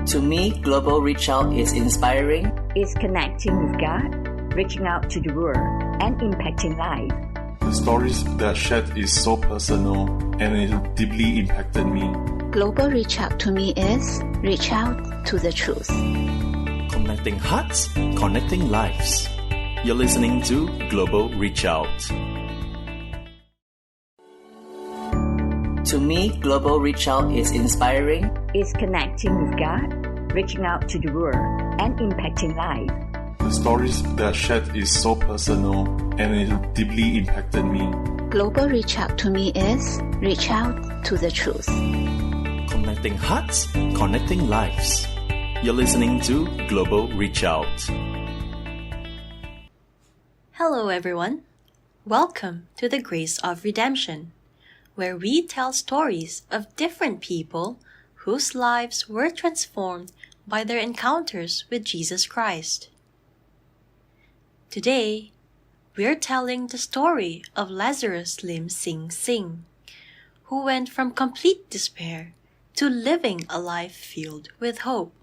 To me, Global Reach Out is inspiring. Is connecting with God, reaching out to the world, and impacting life. The stories that shared is so personal and it deeply impacted me. Global Reach Out to me is reach out to the truth. Connecting hearts, connecting lives. You're listening to Global Reach Out. To me, Global Reach Out is inspiring. Is connecting with God, reaching out to the world, and impacting life. The stories that shared is so personal and it deeply impacted me. Global Reach Out to me is reach out to the truth. Connecting hearts, connecting lives. You're listening to Global Reach Out. Hello everyone. Welcome to the Grace of Redemption, where we tell stories of different people whose lives were transformed by their encounters with Jesus Christ. Today, we're telling the story of Lazarus Lim Sing Sing, who went from complete despair to living a life filled with hope.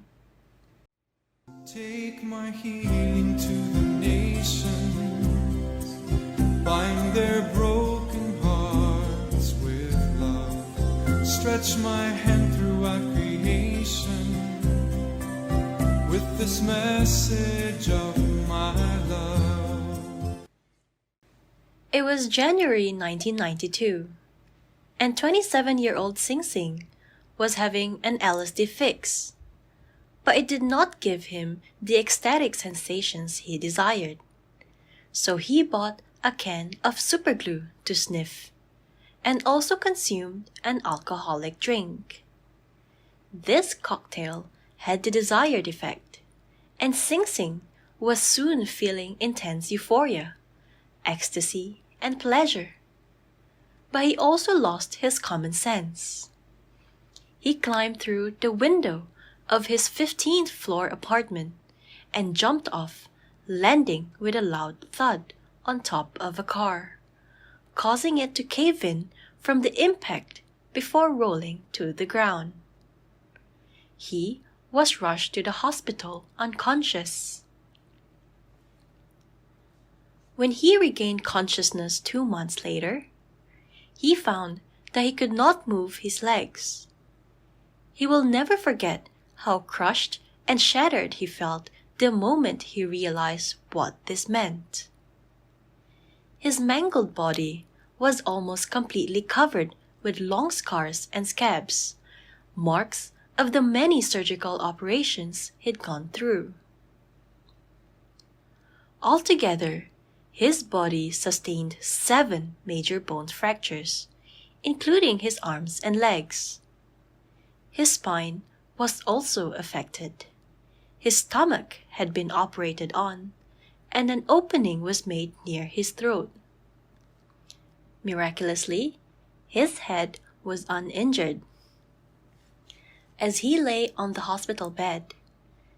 Take my healing to the nations, bind their broken hearts with love, stretch my hand throughout creation with this message of my love. It was January 1992, and 27-year-old Sing Sing was having an LSD fix, but it did not give him the ecstatic sensations he desired. So he bought a can of superglue to sniff and also consumed an alcoholic drink. This cocktail had the desired effect, and Sing Sing was soon feeling intense euphoria, ecstasy, and pleasure. But he also lost his common sense. He climbed through the window of his 15th floor apartment and jumped off, landing with a loud thud on top of a car, causing it to cave in from the impact before rolling to the ground. He was rushed to the hospital unconscious. When he regained consciousness 2 months later, he found that he could not move his legs. He will never forget how crushed and shattered he felt the moment he realized what this meant. His mangled body was almost completely covered with long scars and scabs, marks of the many surgical operations he'd gone through. Altogether, his body sustained 7 major bone fractures, including his arms and legs. His spine was also affected. His stomach had been operated on, and an opening was made near his throat. Miraculously, his head was uninjured. As he lay on the hospital bed,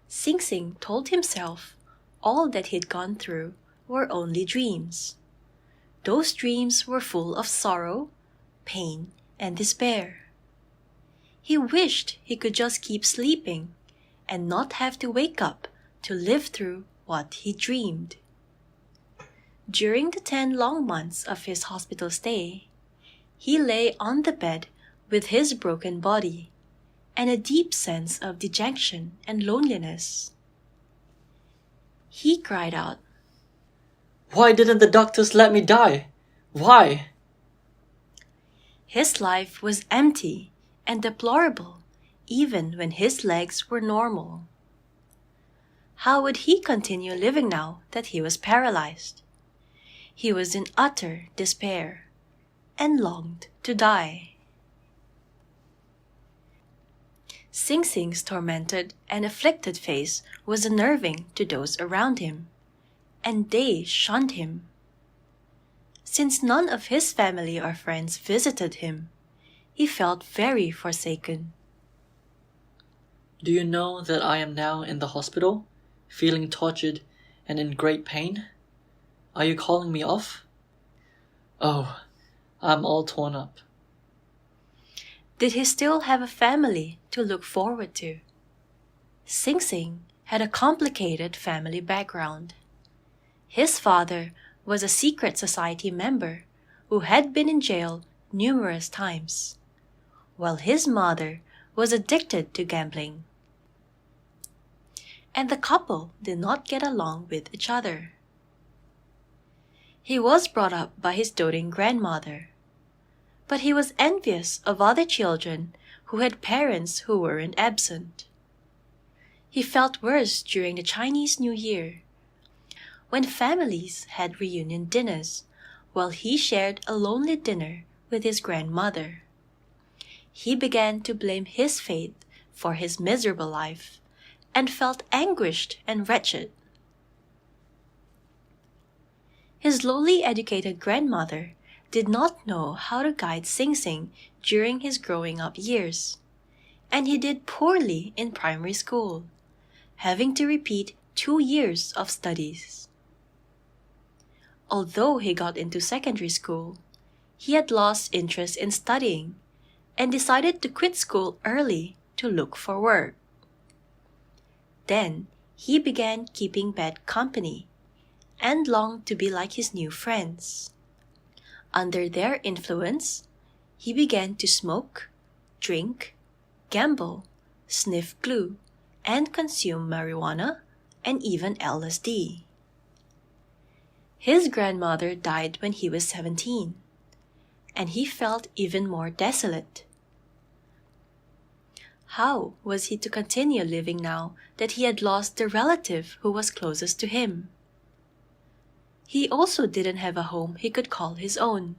Sing Sing told himself all that he'd gone through were only dreams. Those dreams were full of sorrow, pain, and despair. He wished he could just keep sleeping and not have to wake up to live through what he dreamed. During the 10 long months of his hospital stay, he lay on the bed with his broken body and a deep sense of dejection and loneliness. He cried out, "Why didn't the doctors let me die? Why?" His life was empty and deplorable even when his legs were normal. How would he continue living now that he was paralyzed? He was in utter despair and longed to die. Sing Sing's tormented and afflicted face was unnerving to those around him, and they shunned him. Since none of his family or friends visited him, he felt very forsaken. "Do you know that I am now in the hospital, feeling tortured and in great pain? Are you calling me off? Oh, I'm all torn up." Did he still have a family to look forward to? Sing Sing had a complicated family background. His father was a secret society member who had been in jail numerous times, while his mother was addicted to gambling. And the couple did not get along with each other. He was brought up by his doting grandmother, but he was envious of other children who had parents who weren't absent. He felt worse during the Chinese New Year, when families had reunion dinners, while he shared a lonely dinner with his grandmother. He began to blame his fate for his miserable life and felt anguished and wretched. His lowly educated grandmother did not know how to guide Sing Sing during his growing up years, and he did poorly in primary school, having to repeat 2 years of studies. Although he got into secondary school, he had lost interest in studying and decided to quit school early to look for work. Then he began keeping bad company and longed to be like his new friends. Under their influence, he began to smoke, drink, gamble, sniff glue, and consume marijuana and even LSD. His grandmother died when he was 17, and he felt even more desolate. How was he to continue living now that he had lost the relative who was closest to him? He also didn't have a home he could call his own.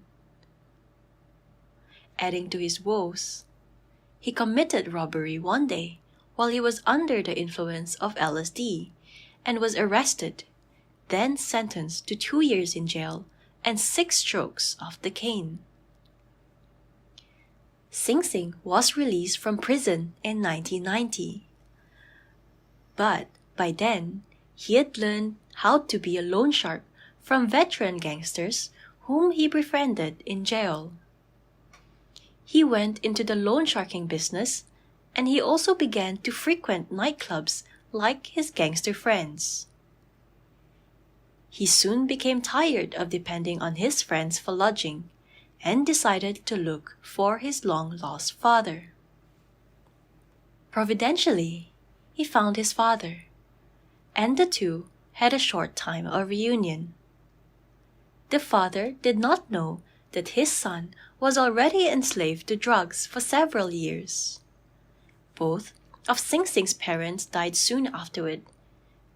Adding to his woes, he committed robbery one day while he was under the influence of LSD and was arrested, then sentenced to 2 years in jail and 6 strokes of the cane. Sing Sing was released from prison in 1990. But by then, he had learned how to be a loan shark from veteran gangsters whom he befriended in jail. He went into the loan sharking business, and he also began to frequent nightclubs like his gangster friends. He soon became tired of depending on his friends for lodging and decided to look for his long-lost father. Providentially, he found his father, and the two had a short time of reunion. The father did not know that his son was already enslaved to drugs for several years. Both of Sing Sing's parents died soon afterward,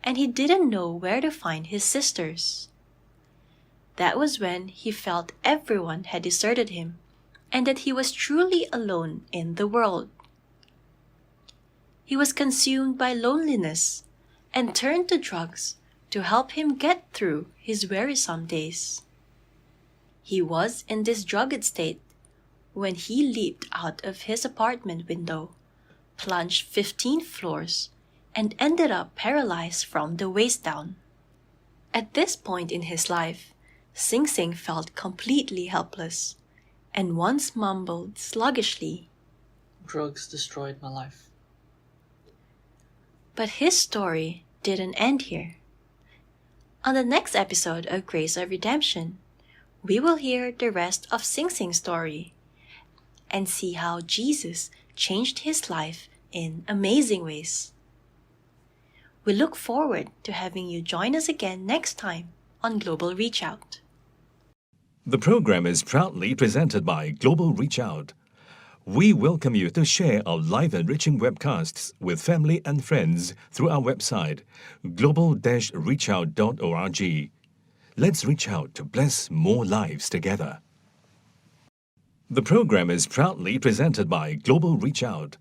and he didn't know where to find his sisters. That was when he felt everyone had deserted him and that he was truly alone in the world. He was consumed by loneliness and turned to drugs to help him get through his wearisome days. He was in this drugged state when he leaped out of his apartment window, plunged 15 floors, and ended up paralyzed from the waist down. At this point in his life, Sing Sing felt completely helpless and once mumbled sluggishly, "Drugs destroyed my life." But his story didn't end here. On the next episode of Grace of Redemption, we will hear the rest of Sing Sing's story and see how Jesus changed his life in amazing ways. We look forward to having you join us again next time on Global Reach Out. The program is proudly presented by Global Reach Out. We welcome you to share our live enriching webcasts with family and friends through our website, global-reachout.org. Let's reach out to bless more lives together. The program is proudly presented by Global Reach Out.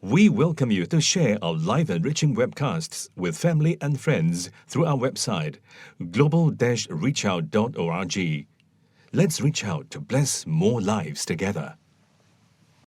We welcome you to share our live enriching webcasts with family and friends through our website, global-reachout.org. Let's reach out to bless more lives together.